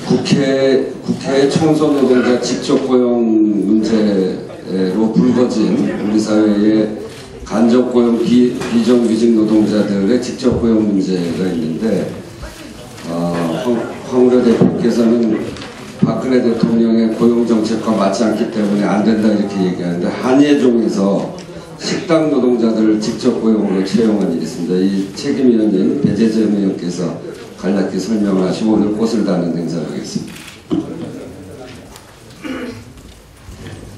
국회 청소 노동자 직접 고용 문제로 불거진 우리 사회의 간접 고용 비정규직 노동자들의 직접 고용 문제가 있는데, 황우려 대표께서는 박근혜 대통령의 고용 정책과 맞지 않기 때문에 안 된다 이렇게 얘기하는데, 한예종에서 식당 노동자들을 직접 고용으로 채용한 일이 있습니다. 이 책임위원인 배재정 의원께서 간략히 설명을 하시고 오늘 꽃을 다는 행사를 하겠습니다.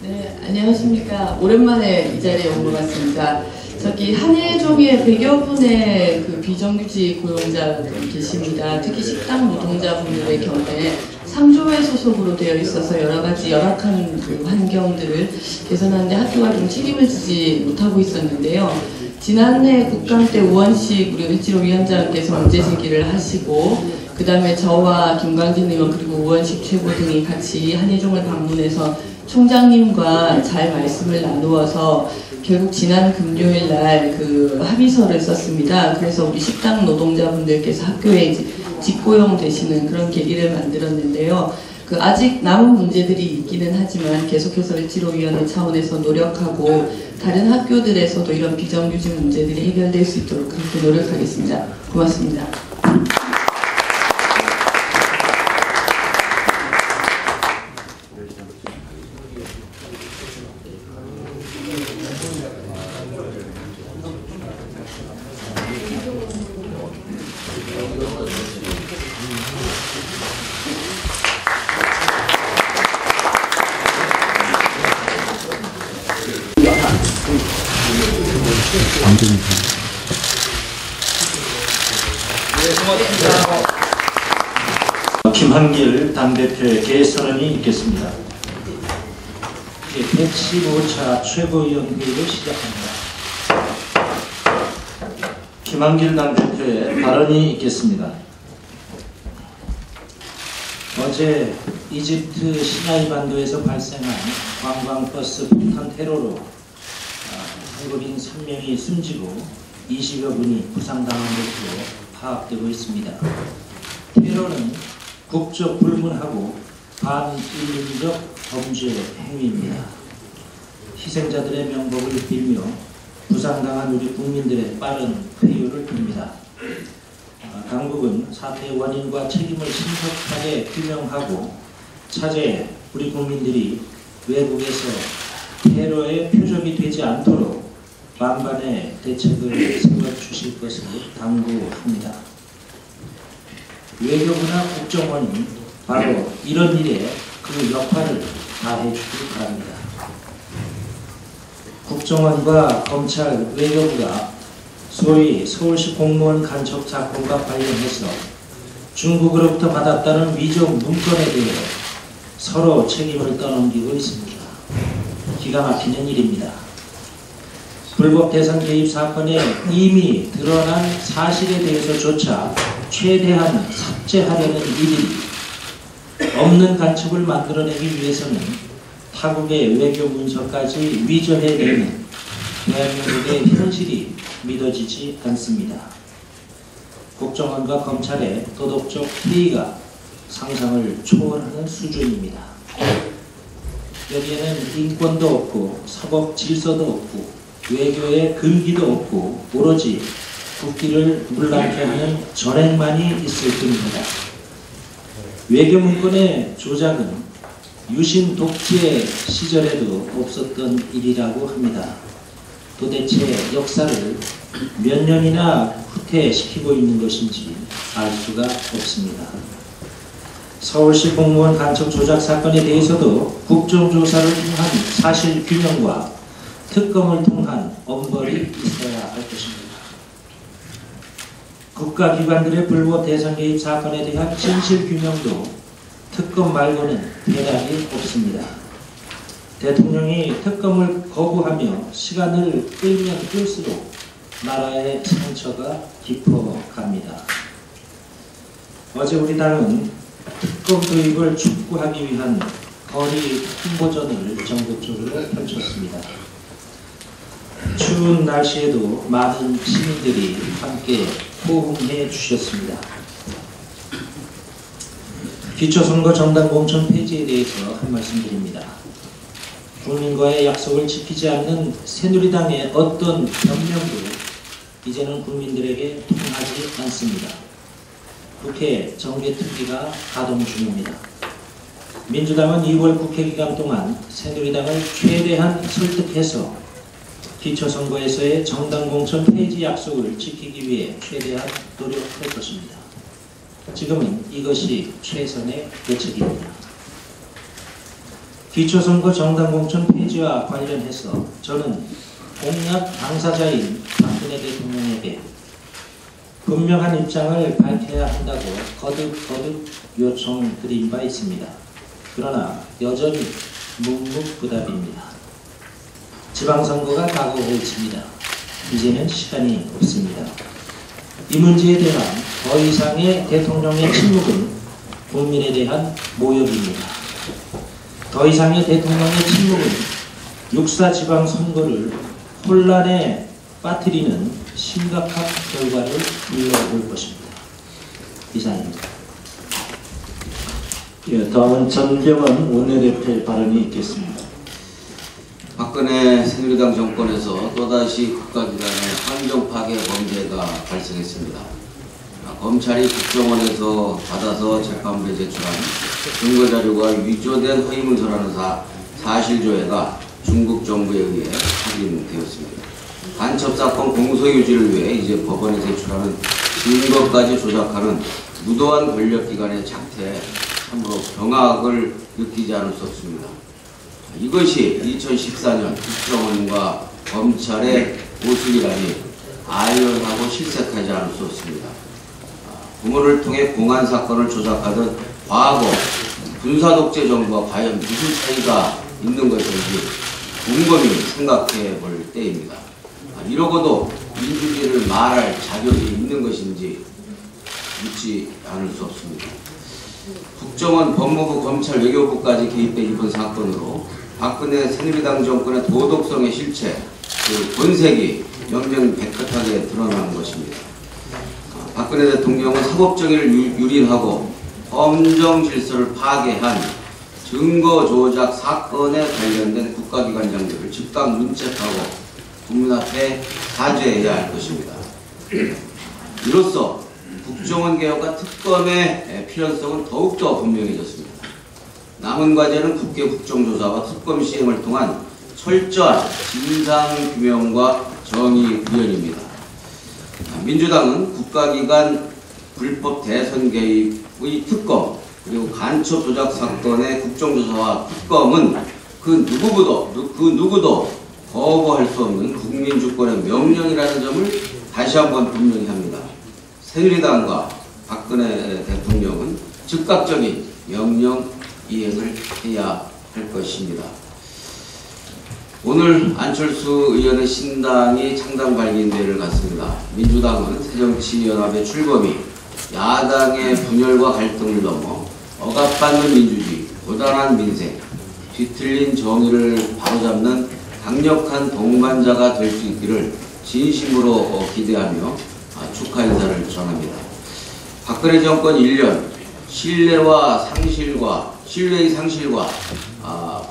네, 안녕하십니까. 오랜만에 이 자리에 온 것 같습니다. 저기 한예종에 100여 분의 그 비정규직 고용자들이 계십니다. 특히 식당 노동자분들의 경우에 상조회 소속으로 되어 있어서 여러 가지 열악한 그 환경들을 개선하는데 학교가 좀 책임을 지지 못하고 있었는데요. 지난해 국감 때 우원식 우리 을지로 위원장께서 문제 제기를 하시고, 그 다음에 저와 김광진 의원 그리고 우원식 최고 등이 같이 한예종을 방문해서 총장님과 잘 말씀을 나누어서 결국 지난 금요일 날 그 합의서를 썼습니다. 그래서 우리 식당 노동자분들께서 학교에 직고용 되시는 그런 계기를 만들었는데요. 그 아직 남은 문제들이 있기는 하지만 계속해서 을지로위원회 차원에서 노력하고 다른 학교들에서도 이런 비정규직 문제들이 해결될 수 있도록 그렇게 노력하겠습니다. 고맙습니다. 김한길 당대표의 개선언이 있겠습니다. 115차 최고위원 회의를 시작합니다. 김한길 당대표의 발언이 있겠습니다. 어제 이집트 시나이 반도에서 발생한 관광버스 폭탄 테러로 한국인 3명이 숨지고 20여 분이 부상당한 것으로 파악되고 있습니다. 테러는 국적 불문하고 반인륜적 범죄 행위입니다. 희생자들의 명복을 빌며 부상당한 우리 국민들의 빠른 회유를 빕니다. 당국은 사태의 원인과 책임을 신속하게 규명하고 차제에 우리 국민들이 외국에서 테러의 표적이 되지 않도록 만반의 대책을 세워주실 것을 당부합니다. 외교부나 국정원이 바로 이런 일에 그 역할을 다해주길 바랍니다. 국정원과 검찰, 외교부가 소위 서울시 공무원 간첩 사건과 관련해서 중국으로부터 받았다는 위조 문건에 대해 서로 책임을 떠넘기고 있습니다. 기가 막히는 일입니다. 불법 대상 개입 사건에 이미 드러난 사실에 대해서조차 최대한 삭제하려는 이들이 없는 간첩을 만들어내기 위해서는 타국의 외교 문서까지 위조해내는 대한민국의 현실이 믿어지지 않습니다. 국정원과 검찰의 도덕적 피의가 상상을 초월하는 수준입니다. 여기에는 인권도 없고 사법 질서도 없고 외교의 근기도 없고 오로지 국기를 물랑케 하는 전횡만이 있을 뿐입니다. 외교 문건의 조작은 유신 독재 시절에도 없었던 일이라고 합니다. 도대체 역사를 몇 년이나 후퇴시키고 있는 것인지 알 수가 없습니다. 서울시 공무원 간첩 조작 사건에 대해서도 국정조사를 통한 사실규명과 특검을 통한 엄벌이 있어야 할 것입니다. 국가기관들의 불법 대상 개입 사건에 대한 진실규명도 특검 말고는 대안이 없습니다. 대통령이 특검을 거부하며 시간을 끌면 끌수록 나라의 상처가 깊어갑니다. 어제 우리 당은 특검 도입을 촉구하기 위한 거리 홍보전을 전국적으로 펼쳤습니다. 추운 날씨에도 많은 시민들이 함께 호응해 주셨습니다. 기초선거 정당 공천 폐지에 대해서 한 말씀 드립니다. 국민과의 약속을 지키지 않는 새누리당의 어떤 변명도 이제는 국민들에게 통하지 않습니다. 국회 정개특위가 가동 중입니다. 민주당은 2월 국회 기간 동안 새누리당을 최대한 설득해서 기초선거에서의 정당 공천 폐지 약속을 지키기 위해 최대한 노력할 것입니다. 지금은 이것이 최선의 대책입니다. 기초선거 정당 공천 폐지와 관련해서 저는 공약 당사자인 박근혜 대통령에게 분명한 입장을 밝혀야 한다고 거듭 요청드린 바 있습니다. 그러나 여전히 묵묵부답입니다. 지방선거가 다가오고 있습니다. 이제는 시간이 없습니다. 이 문제에 대한 더 이상의 대통령의 침묵은 국민에 대한 모욕입니다. 더 이상의 대통령의 침묵은 6.4 지방선거를 혼란에 빠뜨리는 심각한 결과를 불러올 것입니다. 이상입니다. 예, 다음은 전병헌 원내대표의 발언이 있겠습니다. 박근혜 새누리당 정권에서 또다시 국가기관의 환경 파괴 범죄가 발생했습니다. 검찰이 국정원에서 받아서 재판부에 제출한 증거자료가 위조된 허위문서라는 사실조회가 중국 정부에 의해 확인되었습니다. 간첩사건 공소유지를 위해 이제 법원에 제출하는 증거까지 조작하는 무도한 권력기관의 작태에 참으로 경악을 느끼지 않을 수 없습니다. 이것이 2014년 국정원과 검찰의 모습이라니 아이러니하고 실색하지 않을 수 없습니다. 부모를 통해 공안사건을 조작하던 과거 군사독재 정부와 과연 무슨 차이가 있는 것인지 곰곰이 생각해 볼 때입니다. 이러고도 민주주의를 말할 자격이 있는 것인지 묻지 않을 수 없습니다. 국정원, 법무부, 검찰, 외교부까지 개입된 이번 사건으로 박근혜 새누리당 정권의 도덕성의 실체, 그 본색이 명명백백하게 드러나는 것입니다. 박근혜 대통령은 사법정의를 유린하고 검정 질서를 파괴한 증거 조작 사건에 관련된 국가기관장들을 즉각 문책하고 국민 앞에 사죄해야 할 것입니다. 이로써 국정원 개혁과 특검의 필요성은 더욱더 분명해졌습니다. 남은 과제는 국회 국정조사와 특검 시행을 통한 철저한 진상규명과 정의구현입니다. 민주당은 국가기관 불법 대선 개입의 특검 그리고 간첩 조작 사건의 국정조사와 특검은 그 누구도 거부할 수 없는 국민주권의 명령이라는 점을 다시 한번 분명히 합니다. 새누리당과 박근혜 대통령은 즉각적인 명령 이행을 해야 할 것입니다. 오늘 안철수 의원의 신당이 창당 발기인대회를 갖습니다. 민주당은 새정치연합의 출범이 야당의 분열과 갈등을 넘어 억압받는 민주주의, 고단한 민생, 뒤틀린 정의를 바로잡는 강력한 동반자가 될 수 있기를 진심으로 기대하며 축하 인사를 전합니다. 박근혜 정권 1년 신뢰의 상실과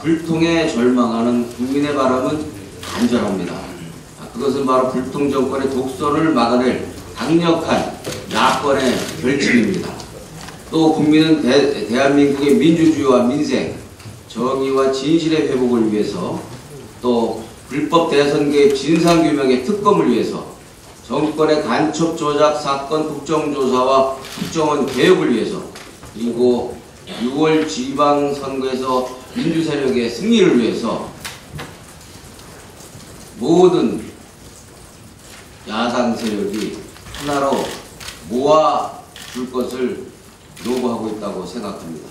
불통에 절망하는 국민의 바람은 간절합니다. 그것은 바로 불통 정권의 독선을 막아낼 강력한 야권의 결심입니다. 또 국민은 대한민국의 민주주의와 민생, 정의와 진실의 회복을 위해서 또 불법 대선 개입 진상규명의 특검을 위해서 정권의 간첩 조작 사건 국정조사와 국정원 개혁을 위해서 그리고 6월 지방선거에서 민주세력의 승리를 위해서 모든 야당 세력이 하나로 모아줄 것을 요구하고 있다고 생각합니다.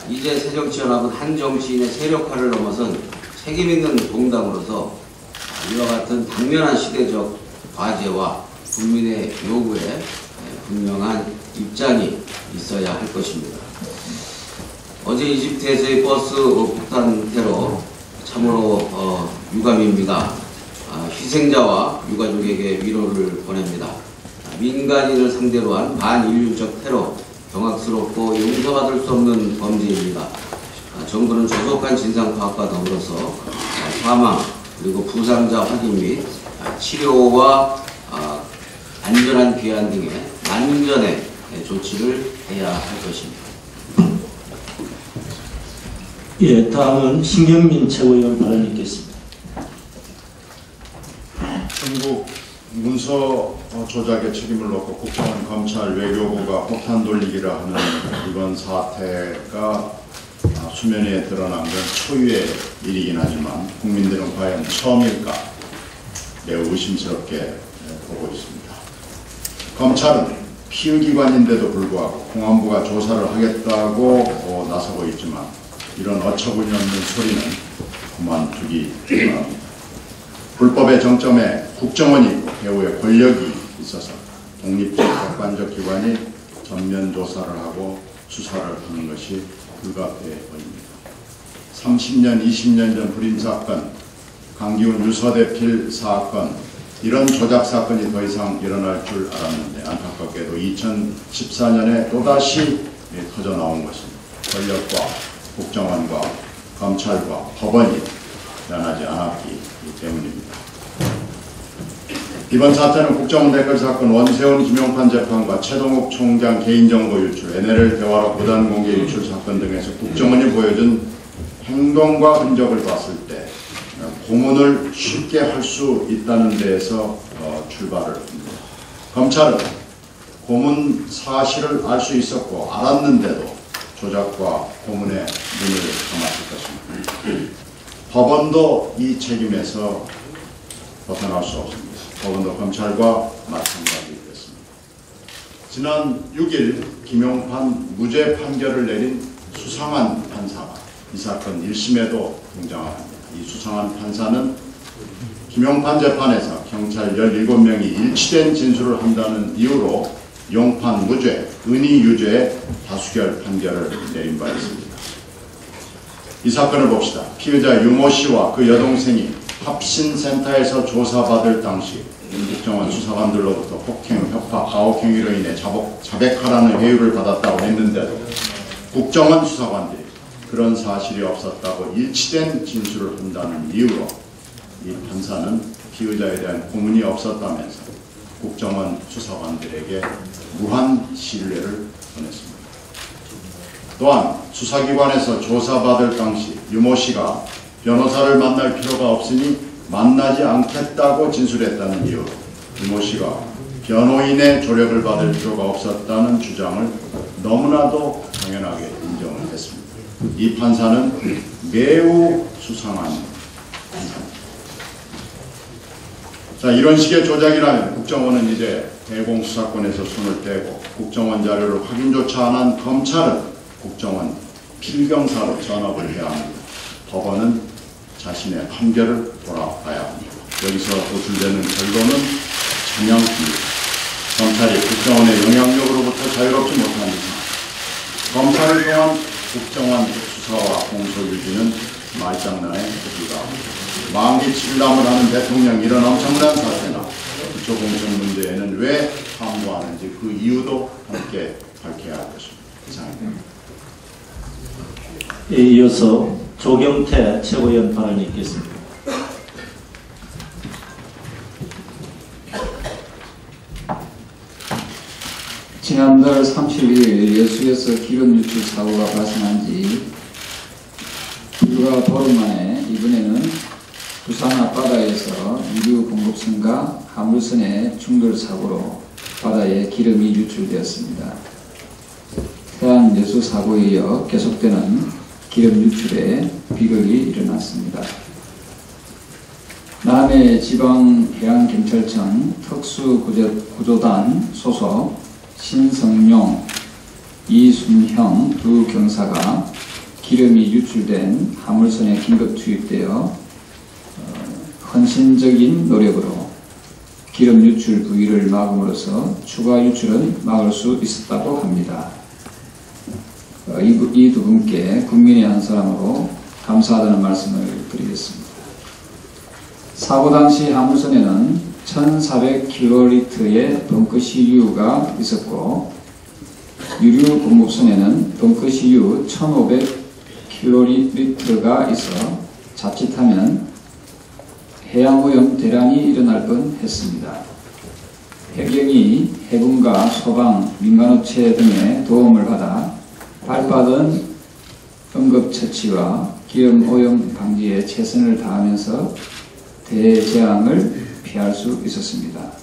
이제 새정치연합은 한 정치인의 세력화를 넘어선 책임있는 동당으로서 이와 같은 당면한 시대적 과제와 국민의 요구에 분명한 입장이 있어야 할 것입니다. 어제 이집트에서의 버스 폭탄 테러 참으로 유감입니다. 희생자와 유가족에게 위로를 보냅니다. 민간인을 상대로 한 반인륜적 테러 경악스럽고 용서받을 수 없는 범죄입니다. 정부는 조속한 진상 파악과 더불어서 사망 그리고 부상자 확인 및 치료와 안전한 귀환 등의 만전의 조치를 해야 할 것입니다. 예, 다음은 신경민 최고위원 발언이 있겠습니다. 중국 문서 조작의 책임을 놓고 국정원, 검찰, 외교부가 폭탄 돌리기를 하는 이번 사태가 수면위에 드러난 건 초유의 일이긴 하지만 국민들은 과연 처음일까 매우 의심스럽게 보고 있습니다. 검찰은 피의기관인데도 불구하고 공안부가 조사를 하겠다고 나서고 있지만 이런 어처구니없는 소리는 그만두기 바랍니다. 불법의 정점에 국정원이 있고 배후에 권력이 있어서 독립적 객관적 기관이 전면 조사를 하고 수사를 하는 것이 불가피해 보입니다. 30년, 20년 전 불임사건, 강기훈 유서대필 사건, 이런 조작 사건이 더 이상 일어날 줄 알았는데 안타깝게도 2014년에 또다시 터져 나온 것입니다. 권력과 국정원과 검찰과 법원이 면하지 않았기 때문입니다. 이번 사태는 국정원 댓글 사건, 원세훈 김용판 재판과 최동욱 총장 개인정보 유출, NLL 대화록 무단 공개 유출 사건 등에서 국정원이 보여준 행동과 흔적을 봤을 때 고문을 쉽게 할 수 있다는 데에서 출발을 합니다. 검찰은 고문 사실을 알 수 있었고 알았는데도 조작과 고문에 눈을 감았을 것입니다. 법원도 이 책임에서 벗어날 수 없습니다. 법원도 검찰과 마찬가지 됐습니다. 지난 6일 김용판 무죄 판결을 내린 수상한 판사가 이 사건 1심에도 등장합니다. 이 수상한 판사는 김용판 재판에서 경찰 17명이 일치된 진술을 한다는 이유로 용판 무죄, 은희 유죄 다수결 판결을 내린 바 있습니다. 이 사건을 봅시다. 피의자 유모 씨와 그 여동생이 합신센터에서 조사받을 당시 국정원 수사관들로부터 폭행, 협박, 가혹 행위로 인해 자백하라는 회유를 받았다고 했는데도 국정원 수사관들이 그런 사실이 없었다고 일치된 진술을 한다는 이유로 이 판사는 피의자에 대한 고문이 없었다면서 국정원 수사관들에게 무한 신뢰를 보냈습니다. 또한 수사기관에서 조사받을 당시 유모 씨가 변호사를 만날 필요가 없으니 만나지 않겠다고 진술했다는 이유로 유모 씨가 변호인의 조력을 받을 필요가 없었다는 주장을 너무나도 당연하게 인정을 했습니다. 이 판사는 매우 수상한 판사입니다. 자, 이런 식의 조작이라면 국정원은 이제 대공수사권에서 손을 떼고 국정원 자료를 확인조차 안 한 검찰은 국정원 필경사로 전업을 해야 합니다. 법원은 자신의 판결을 돌아봐야 합니다. 여기서 도출되는 결론은 찬양입니다. 검찰이 국정원의 영향력으로부터 자유롭지 못한 이상 검찰을 통한 국정원 수사와 공소 유지는 말장난에 불과합니다. 만기 7남을 하는 대통령 이런 엄청난 사태나 기초공천 문제에는 왜 함구하는지 그 이유도 함께 밝혀야 할 것입니다. 이상입니다. 이어서 조경태 최고위원 발언이 있겠습니다. 지난달 31일 여수에서 기름 유출 사고가 발생한 지 불과 보름 만에 이번에는 부산 앞바다에서 유류 공급선과 화물선의 충돌 사고로 바다에 기름이 유출되었습니다. 해안 여수 사고에 이어 계속되는 기름 유출에 비극이 일어났습니다. 남해 지방해양경찰청 특수구조단 소속 신성용, 이순형 두 경사가 기름이 유출된 화물선에 긴급 투입되어 헌신적인 노력으로 기름 유출 부위를 막음으로써 추가 유출은 막을 수 있었다고 합니다. 이 두 분께 국민의 한 사람으로 감사하다는 말씀을 드리겠습니다. 사고 당시 화물선에는 1,400kL의 벙커 CU가 있었고 유류 공급선에는 벙커시유 1,500kL가 있어 자칫하면 해양오염 대란이 일어날 뻔했습니다. 해경이 해군과 소방, 민간업체 등의 도움을 받아 발빠른 응급처치와 기름오염 방지에 최선을 다하면서 대재앙을 피할 수 있었습니다.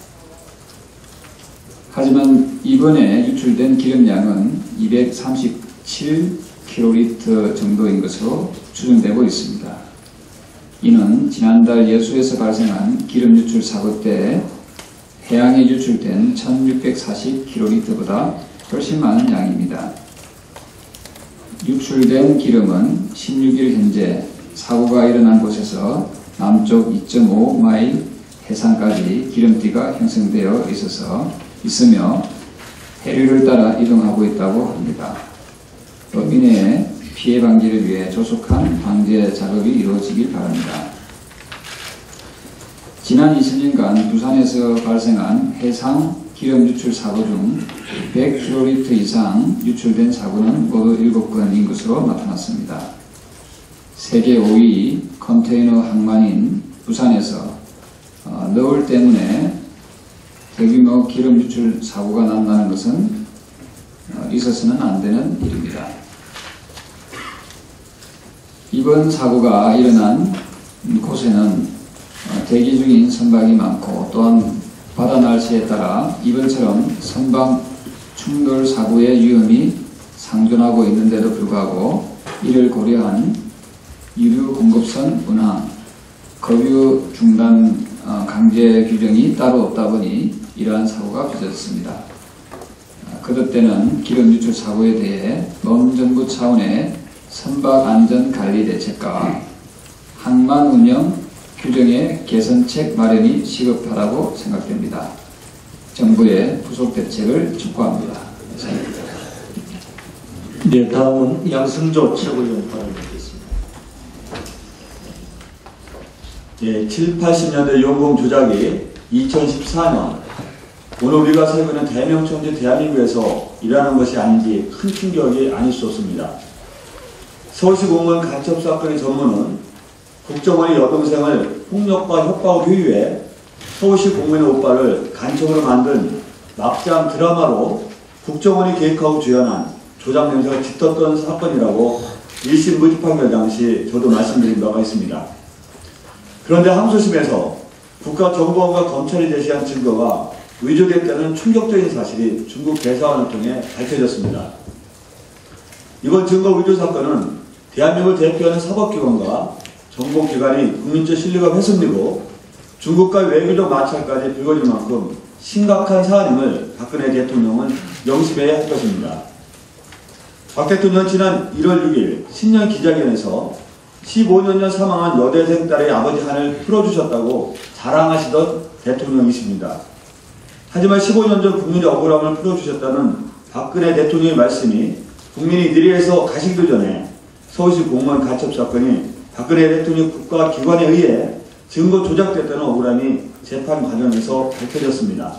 하지만 이번에 유출된 기름량은 237kl 정도인 것으로 추정되고 있습니다. 이는 지난달 여수에서 발생한 기름 유출 사고 때 해양에 유출된 1640kl보다 훨씬 많은 양입니다. 유출된 기름은 16일 현재 사고가 일어난 곳에서 남쪽 2.5마일 해상까지 기름띠가 형성되어 있으며 해류를 따라 이동하고 있다고 합니다. 또 이내에 피해 방지를 위해 조속한 방제 작업이 이루어지길 바랍니다. 지난 20년간 부산에서 발생한 해상 기름 유출 사고 중 100kl 이상 유출된 사고는 모두 7건인 것으로 나타났습니다. 세계 5위 컨테이너 항만인 부산에서 너울 때문에 대규모 기름 유출 사고가 난다는 것은 있어서는 안 되는 일입니다. 이번 사고가 일어난 곳에는 대기 중인 선박이 많고 또한 바다 날씨에 따라 이번처럼 선박 충돌 사고의 위험이 상존하고 있는데도 불구하고 이를 고려한 유류 공급선 운항, 급유 중단 강제 규정이 따로 없다 보니 이러한 사고가 빚어졌습니다. 거듭되는 기름 유출 사고에 대해 농정부 차원의 선박 안전 관리 대책과 항만 운영 규정의 개선책 마련이 시급하다고 생각됩니다. 정부의 후속 대책을 촉구합니다. 네, 다음은 양승조 최고위원 발언드리겠습니다. 네, 7, 80년대 용공 조작이 2014년 오늘 우리가 살고 있는 대명천지 대한민국에서 일어나는 것이 아닌지 큰 충격이 아닐 수 없습니다. 서울시 공무원 간첩 사건의 전문은 국정원이 여동생을 폭력과 협박으로 휴유해 서울시 공무원의 오빠를 간첩으로 만든 막장 드라마로 국정원이 계획하고 주연한 조작 냄새가 짙었던 사건이라고 1심 무죄 판결 당시 저도 말씀드린 바가 있습니다. 그런데 항소심에서 국가정보원과 검찰이 제시한 증거가 위조됐다는 충격적인 사실이 중국 대사관을 통해 밝혀졌습니다. 이번 증거 위조 사건은 대한민국을 대표하는 사법기관과 정보기관이 국민적 신뢰가 훼손되고 중국과 외교적 마찰까지 불거질 만큼 심각한 사안임을 박근혜 대통령은 명심해야 할 것입니다. 박 대통령은 지난 1월 6일 신년 기자회견에서 15년 전 사망한 여대생 딸의 아버지 한을 풀어주셨다고 자랑하시던 대통령이십니다. 하지만 15년 전 국민의 억울함을 풀어주셨다는 박근혜 대통령의 말씀이 국민이 느리에서 가시기도 전에 서울시 공무원 간첩 사건이 박근혜 대통령 국가기관에 의해 증거 조작됐다는 억울함이 재판 과정에서 밝혀졌습니다.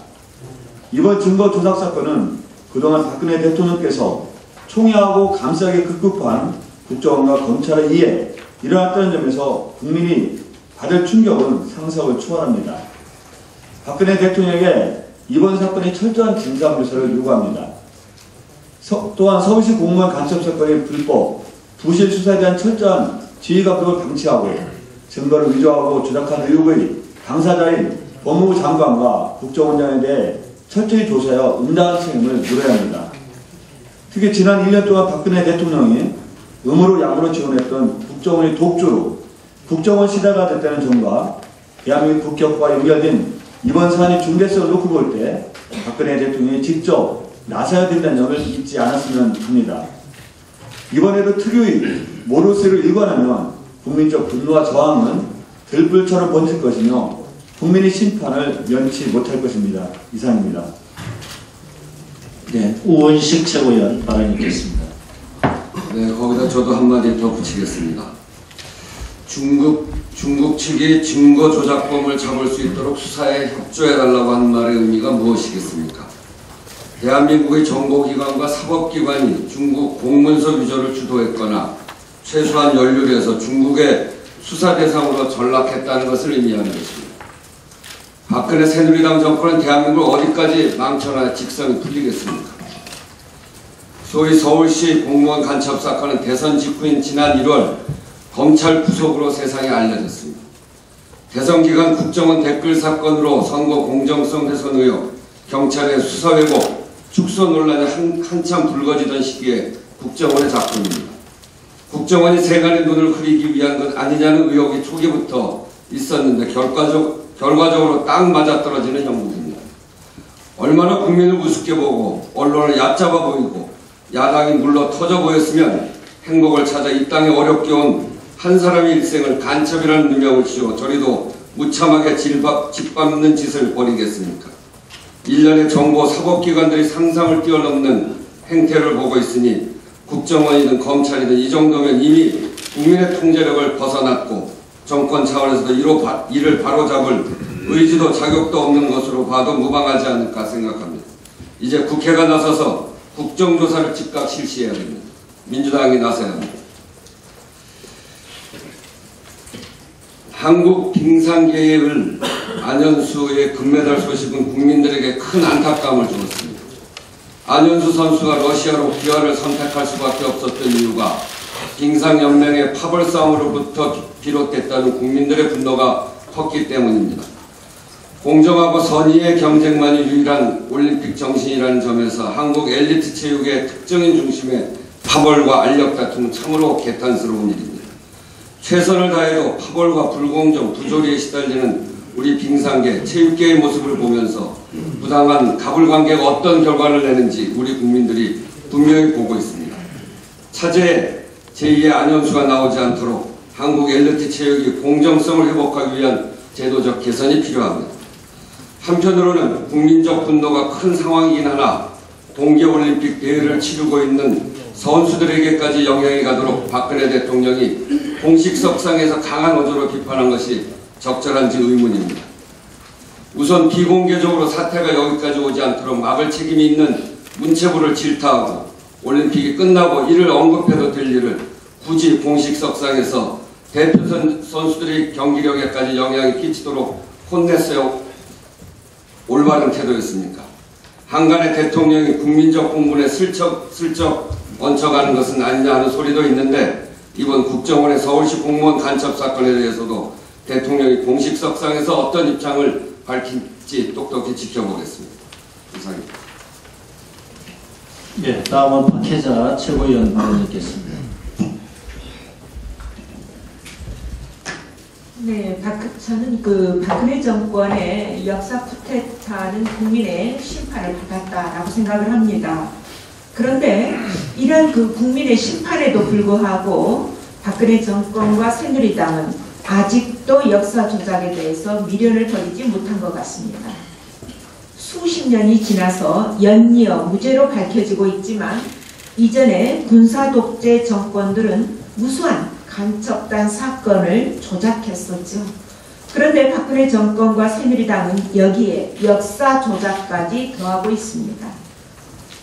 이번 증거 조작 사건은 그동안 박근혜 대통령께서 총애하고 감싸게 급급한 국정원과 검찰에 의해 일어났다는 점에서 국민이 받을 충격은 상상을 초월합니다. 박근혜 대통령에게 이번 사건의 철저한 진상조사를 요구합니다. 또한 서울시 공무원 간첩 사건의 불법, 부실 수사에 대한 철저한 지휘감독을 방치하고 증거를 위조하고 조작한 의혹의 당사자인 법무부 장관과 국정원장에 대해 철저히 조사하여 응당한 책임을 물어야 합니다. 특히 지난 1년 동안 박근혜 대통령이 음으로 약으로 지원했던 국정원의 독주로 국정원 시대가 됐다는 점과 대한민국 국격과 연결된 이번 사안의 중대성을 놓고 볼 때 박근혜 대통령이 직접 나서야 된다는 점을 잊지 않았으면 합니다. 이번에도 특유의 모르쇠를 일관하면 국민적 분노와 저항은 들불처럼 번질 것이며 국민의 심판을 면치 못할 것입니다. 이상입니다. 네, 우원식 최고위원 발언이 있겠습니다. 네, 거기다 저도 한마디 더 붙이겠습니다. 중국 측이 증거 조작범을 잡을 수 있도록 수사에 협조해달라고 하는 말의 의미가 무엇이겠습니까? 대한민국의 정보기관과 사법기관이 중국 공문서 위조를 주도했거나 최소한 연루돼서 중국의 수사 대상으로 전락했다는 것을 의미하는 것입니다. 박근혜 새누리당 정권은 대한민국을 어디까지 망쳐놔야 직성이 풀리겠습니까? 소위 서울시 공무원 간첩 사건은 대선 직후인 지난 1월 검찰 구속으로 세상에 알려졌습니다. 대선 기간 국정원 댓글 사건으로 선거 공정성 훼손 의혹, 경찰의 수사 왜곡, 축소 논란이 한참 불거지던 시기에 국정원의 작품입니다. 국정원이 세간의 눈을 흐리기 위한 것 아니냐는 의혹이 초기부터 있었는데 결과적으로 딱 맞아떨어지는 형국입니다. 얼마나 국민을 우습게 보고 언론을 얕잡아 보이고 야당이 물러 터져 보였으면 행복을 찾아 이 땅에 어렵게 온 한 사람의 일생을 간첩이라는 누명을 씌워 저리도 무참하게 짓밟는 짓을 벌이겠습니까? 일련의 정보 사법기관들이 상상을 뛰어넘는 행태를 보고 있으니 국정원이든 검찰이든 이 정도면 이미 국민의 통제력을 벗어났고 정권 차원에서도 이를 바로잡을 의지도 자격도 없는 것으로 봐도 무방하지 않을까 생각합니다. 이제 국회가 나서서 국정조사를 즉각 실시해야 됩니다. 민주당이 나서야 합니다. 한국 빙상계의 안현수의 금메달 소식은 국민들에게 큰 안타까움을 주었습니다. 안현수 선수가 러시아로 귀화를 선택할 수밖에 없었던 이유가 빙상연맹의 파벌 싸움으로부터 비롯됐다는 국민들의 분노가 컸기 때문입니다. 공정하고 선의의 경쟁만이 유일한 올림픽 정신이라는 점에서 한국 엘리트 체육의 특정인 중심의 파벌과 알력 다툼은 참으로 개탄스러운 일입니다. 최선을 다해도 파벌과 불공정, 부조리에 시달리는 우리 빙상계, 체육계의 모습을 보면서 부당한 가불관계가 어떤 결과를 내는지 우리 국민들이 분명히 보고 있습니다. 차제에 제2의 안현수가 나오지 않도록 한국 엘리트 체육이 공정성을 회복하기 위한 제도적 개선이 필요합니다. 한편으로는 국민적 분노가 큰 상황이긴 하나 동계올림픽 대회를 치르고 있는 선수들에게까지 영향이 가도록 박근혜 대통령이 공식 석상에서 강한 어조로 비판한 것이 적절한지 의문입니다. 우선 비공개적으로 사태가 여기까지 오지 않도록 막을 책임이 있는 문체부를 질타하고 올림픽이 끝나고 이를 언급해도 될 일을 굳이 공식 석상에서 대표 선수들의 경기력에까지 영향이 끼치도록 혼냈어요. 올바른 태도였습니까? 한간의 대통령이 국민적 공분에 슬쩍 얹혀가는 것은 아니냐 하는 소리도 있는데 이번 국정원의 서울시 공무원 간첩 사건에 대해서도 대통령이 공식 석상에서 어떤 입장을 밝힐지 똑똑히 지켜보겠습니다. 이상입니다. 네, 다음은 박혜자 최고위원 발언 듣겠습니다. 네, 저는 박근혜 정권의 역사 쿠데타는 국민의 심판을 받았다라고 생각을 합니다. 그런데 이런 국민의 심판에도 불구하고 박근혜 정권과 새누리당은 아직도 역사 조작에 대해서 미련을 버리지 못한 것 같습니다. 수십 년이 지나서 연이어 무죄로 밝혀지고 있지만 이전에 군사독재 정권들은 무수한 간첩단 사건을 조작했었죠. 그런데 박근혜 정권과 새누리당은 여기에 역사 조작까지 더하고 있습니다.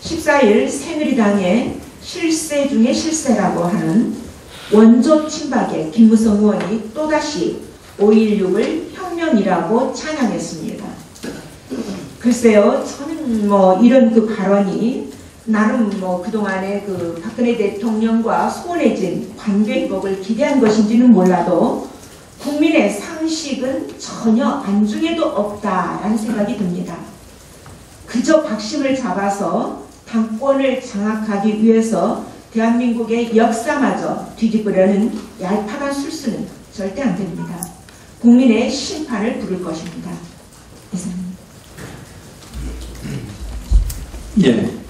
14일 새누리당의 실세 중에 실세라고 하는 원조 친박의 김무성 의원이 또다시 5.16을 혁명이라고 찬양했습니다. 글쎄요, 저는 이런 발언이 나름 그동안에 박근혜 대통령과 소원해진 관계 회복을 기대한 것인지는 몰라도 국민의 상식은 전혀 안중에도 없다라는 생각이 듭니다. 그저 박심을 잡아서 당권을 장악하기 위해서 대한민국의 역사마저 뒤집으려는 얄팍한 술수는 절대 안 됩니다. 국민의 심판을 부를 것입니다. 이상입니다. 예.